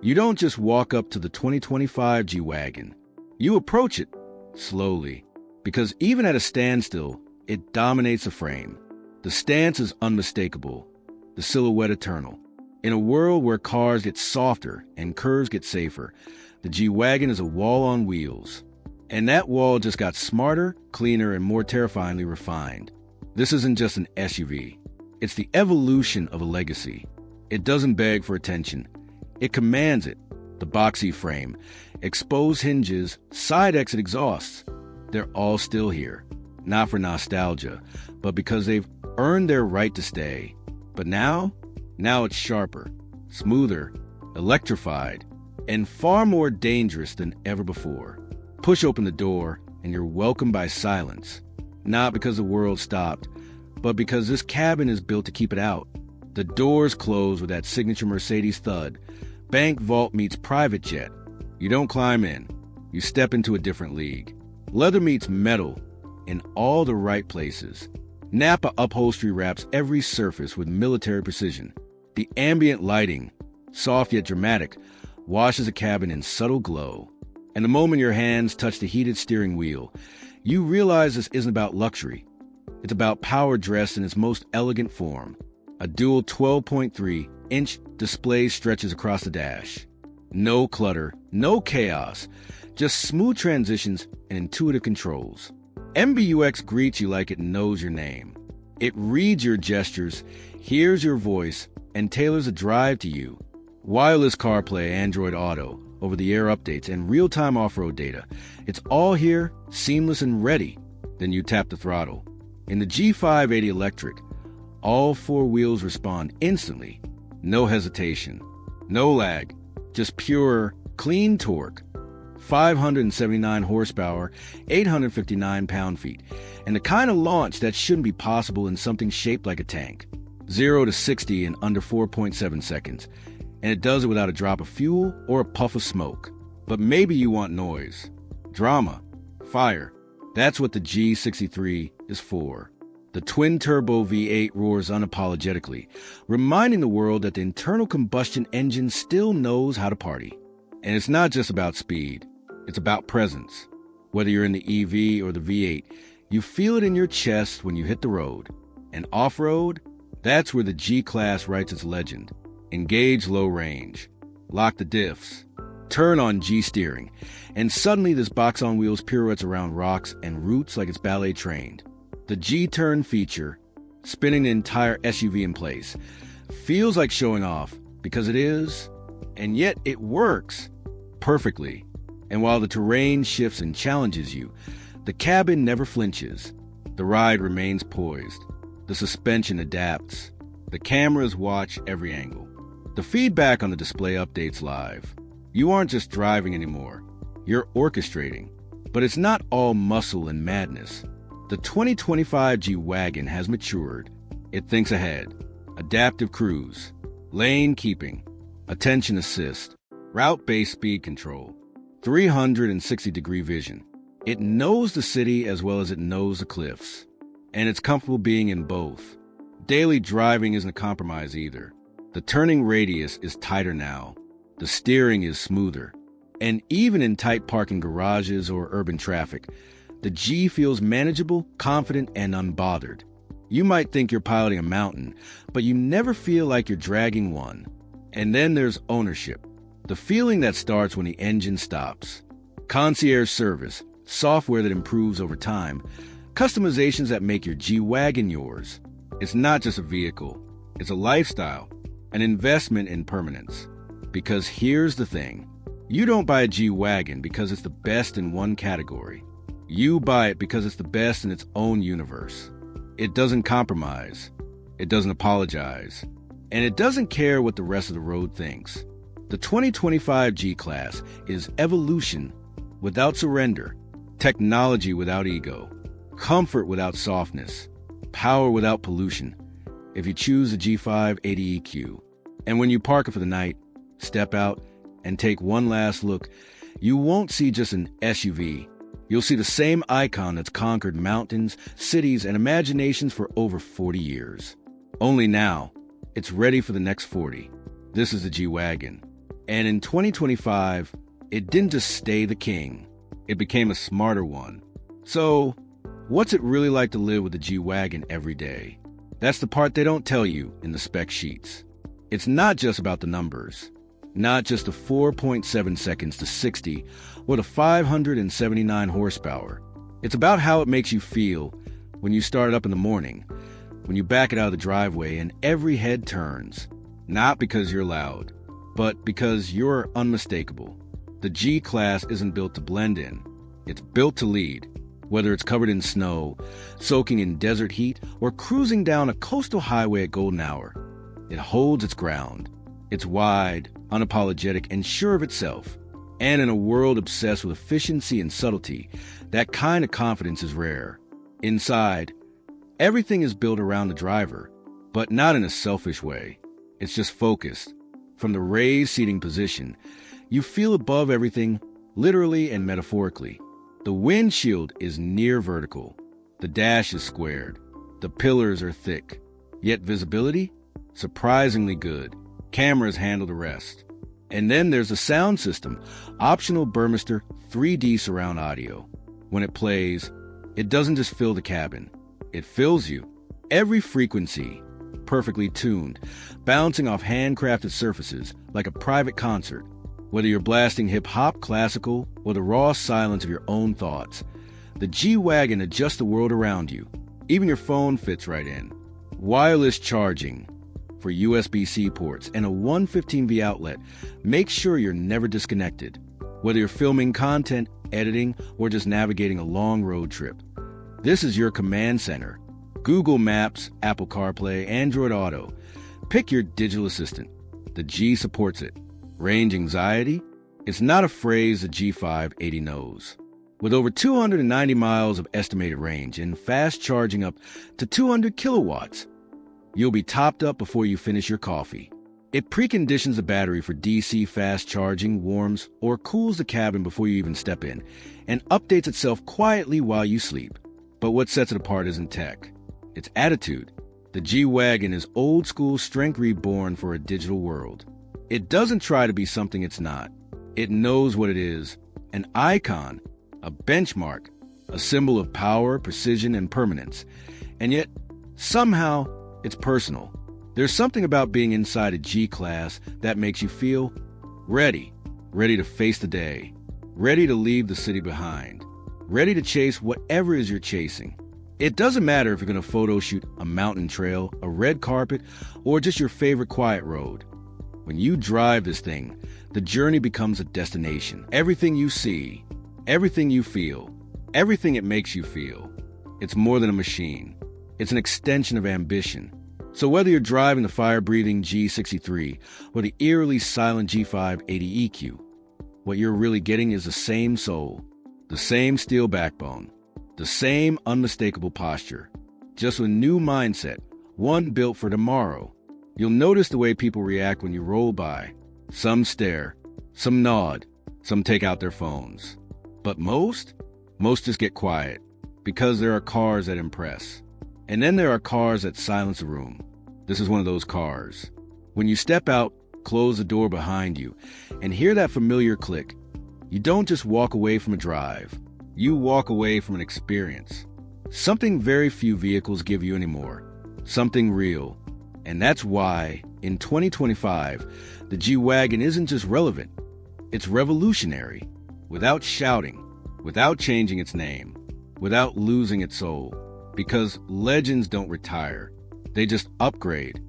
You don't just walk up to the 2025 G-Wagon. You approach it slowly, because even at a standstill, it dominates the frame. The stance is unmistakable, the silhouette eternal. In a world where cars get softer and curves get safer, the G-Wagon is a wall on wheels. And that wall just got smarter, cleaner, and more terrifyingly refined. This isn't just an SUV. It's the evolution of a legacy. It doesn't beg for attention. It commands it. The boxy frame, exposed hinges, side exit exhausts. They're all still here. Not for nostalgia, but because they've earned their right to stay. But now it's sharper, smoother, electrified, and far more dangerous than ever before. Push open the door, and you're welcomed by silence. Not because the world stopped, but because this cabin is built to keep it out. The doors close with that signature Mercedes thud. Bank vault meets private jet. You don't climb in. You step into a different league. Leather meets metal in all the right places. Napa upholstery wraps every surface with military precision. The ambient lighting, soft yet dramatic, washes the cabin in subtle glow. And the moment your hands touch the heated steering wheel, you realize this isn't about luxury. It's about power dressed in its most elegant form. A dual 12.3-inch display stretches across the dash. No clutter, no chaos, just smooth transitions and intuitive controls. MBUX greets you like it knows your name. It reads your gestures, hears your voice, and tailors a drive to you. Wireless CarPlay, Android Auto, over-the-air updates, and real-time off-road data. It's all here, seamless and ready. Then you tap the throttle. In the G580 Electric, all four wheels respond instantly. No hesitation, no lag, just pure, clean torque. 579 horsepower, 859 pound-feet, and the kind of launch that shouldn't be possible in something shaped like a tank. 0 to 60 in under 4.7 seconds, and it does it without a drop of fuel or a puff of smoke. But maybe you want noise, drama, fire. That's what the G63 is for. The twin-turbo V8 roars unapologetically, reminding the world that the internal combustion engine still knows how to party. And it's not just about speed, it's about presence. Whether you're in the EV or the V8, you feel it in your chest when you hit the road. And off-road, that's where the G-Class writes its legend. Engage low range, lock the diffs, turn on G-steering, and suddenly this box on wheels pirouettes around rocks and roots like it's ballet trained. The G-turn feature, spinning the entire SUV in place, feels like showing off because it is, and yet it works perfectly. And while the terrain shifts and challenges you, the cabin never flinches. The ride remains poised. The suspension adapts. The cameras watch every angle. The feedback on the display updates live. You aren't just driving anymore. You're orchestrating. But it's not all muscle and madness. The 2025 G-Wagon has matured. It thinks ahead. Adaptive cruise. Lane keeping. Attention assist. Route-based speed control. 360-degree vision. It knows the city as well as it knows the cliffs. And it's comfortable being in both. Daily driving isn't a compromise either. The turning radius is tighter now. The steering is smoother. And even in tight parking garages or urban traffic, the G feels manageable, confident, and unbothered. You might think you're piloting a mountain, but you never feel like you're dragging one. And then there's ownership. The feeling that starts when the engine stops. Concierge service, software that improves over time, customizations that make your G-Wagon yours. It's not just a vehicle. It's a lifestyle, an investment in permanence. Because here's the thing. You don't buy a G-Wagon because it's the best in one category. You buy it because it's the best in its own universe. It doesn't compromise. It doesn't apologize. And it doesn't care what the rest of the road thinks. The 2025 G-Class is evolution without surrender, technology without ego, comfort without softness, power without pollution. If you choose the G580 EQ, and when you park it for the night, step out, and take one last look, you won't see just an SUV. You'll see the same icon that's conquered mountains, cities, and imaginations for over 40 years. Only now, it's ready for the next 40. This is the G-Wagon. And in 2025, it didn't just stay the king. It became a smarter one. So, what's it really like to live with a G-Wagon every day? That's the part they don't tell you in the spec sheets. It's not just about the numbers. Not just the 4.7 seconds to 60 or the 579 horsepower. It's about how it makes you feel when you start it up in the morning, when you back it out of the driveway and every head turns. Not because you're loud, but because you're unmistakable. The G-Class isn't built to blend in. It's built to lead. Whether it's covered in snow, soaking in desert heat, or cruising down a coastal highway at golden hour, it holds its ground. It's wide, unapologetic, and sure of itself. And in a world obsessed with efficiency and subtlety, that kind of confidence is rare. Inside, everything is built around the driver, but not in a selfish way. It's just focused. From the raised seating position, you feel above everything, literally and metaphorically. The windshield is near vertical. The dash is squared. The pillars are thick. Yet visibility? Surprisingly good. Cameras handle the rest. And then there's the sound system, optional Burmester 3D surround audio. When it plays, it doesn't just fill the cabin. It fills you. Every frequency, perfectly tuned, bouncing off handcrafted surfaces like a private concert. Whether you're blasting hip-hop, classical, or the raw silence of your own thoughts, the G-Wagon adjusts the world around you. Even your phone fits right in. Wireless charging for USB-C ports and a 115V outlet. Make sure you're never disconnected. Whether you're filming content, editing, or just navigating a long road trip, this is your command center. Google Maps, Apple CarPlay, Android Auto. Pick your digital assistant. The G supports it. Range anxiety? It's not a phrase the G580 knows. With over 290 miles of estimated range and fast charging up to 200 kilowatts, you'll be topped up before you finish your coffee. It preconditions the battery for DC fast charging, warms, or cools the cabin before you even step in, and updates itself quietly while you sleep. But what sets it apart isn't tech. It's attitude. The G-Wagon is old-school strength reborn for a digital world. It doesn't try to be something it's not. It knows what it is, an icon, a benchmark, a symbol of power, precision, and permanence. And yet, somehow, it's personal. There's something about being inside a G-Class that makes you feel ready to face the day, ready to leave the city behind, ready to chase whatever it is you're chasing. It doesn't matter if you're going to photo shoot a mountain trail, a red carpet, or just your favorite quiet road. When you drive this thing, the journey becomes a destination. Everything you see, everything you feel, everything it makes you feel. It's more than a machine. It's an extension of ambition. So whether you're driving the fire-breathing G63 or the eerily silent G580 EQ, what you're really getting is the same soul, the same steel backbone, the same unmistakable posture, just with a new mindset, one built for tomorrow. You'll notice the way people react when you roll by. Some stare, some nod, some take out their phones. But most just get quiet, because there are cars that impress. And then there are cars that silence the room. This is one of those cars. When you step out, close the door behind you, and hear that familiar click, you don't just walk away from a drive. You walk away from an experience. Something very few vehicles give you anymore. Something real. And that's why, in 2025, the G-Wagon isn't just relevant. It's revolutionary. Without shouting, without changing its name, without losing its soul. Because legends don't retire. They just upgrade.